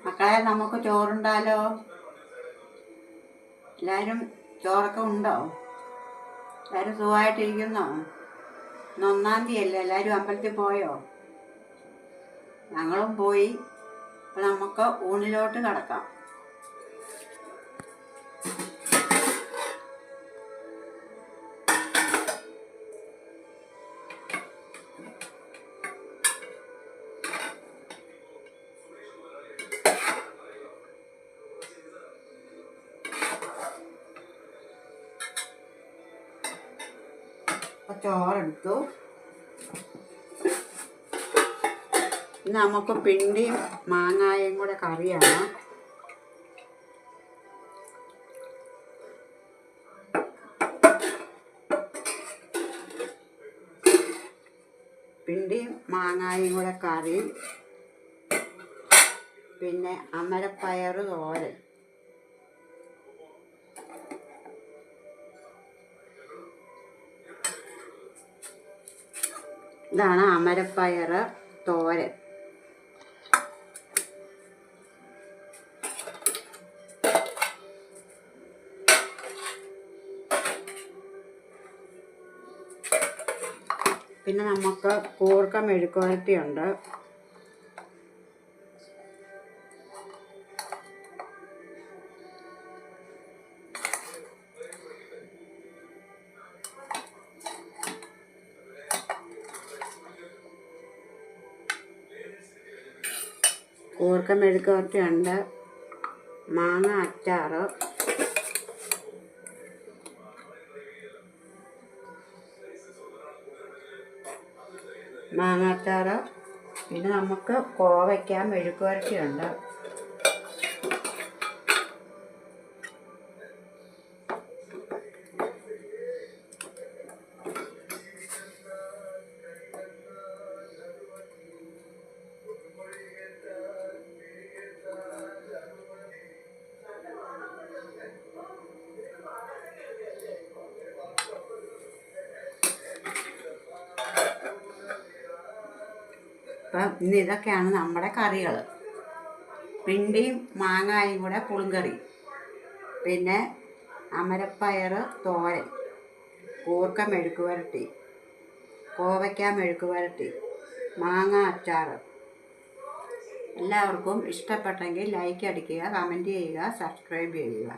മക്കളെ, നമുക്ക് ചോറുണ്ടാലോ? എല്ലാവരും ചോറൊക്കെ ഉണ്ടോ? എല്ലാവരും സുഖമായിട്ടിരിക്കുന്നോ? ഇന്ന് 1-ാം തീയതി അല്ലേ? എല്ലാവരും അമ്പലത്തിൽ പോയോ? ഞങ്ങളും പോയി. അപ്പം നമുക്ക് ഊണിലോട്ട് കിടക്കാം. അപ്പം ചോറെടുത്തു. ഇന്ന് നമുക്ക് പിണ്ടിയും മാങ്ങായും കൂടെ കറിയാണ്. പിണ്ടിയും മാങ്ങായും കൂടെ കറി, പിന്നെ അമരപ്പയർ തോരൻ. ഇതാണ് അമരപ്പയർ തോരൻ. പിന്നെ നമുക്ക് കൂർക്ക മെഴുക്കുവരട്ടിയുണ്ട്. കൂർക്ക മെഴുക്കുവരട്ടിയുണ്ട്. മാങ്ങ അച്ചാറ്, മാങ്ങാച്ചാറ്. പിന്നെ നമുക്ക് കോവയ്ക്ക മെഴുക്കുവരട്ടിയുണ്ട്. അപ്പം ഇന്ന് ഇതൊക്കെയാണ് നമ്മുടെ കറികൾ. പിണ്ടിയും മാങ്ങായും കൂടെ പുളിങ്കറി, പിന്നെ അമരപ്പയർ തോരൻ, കൂർക്ക മെഴുക്കുവരട്ടി, കോവയ്ക്ക മെഴുക്കുവരട്ടി, മാങ്ങ അച്ചാറ്. എല്ലാവർക്കും ഇഷ്ടപ്പെട്ടെങ്കിൽ ലൈക്ക് അടിക്കുക, കമൻറ്റ് ചെയ്യുക, സബ്സ്ക്രൈബ് ചെയ്യുക.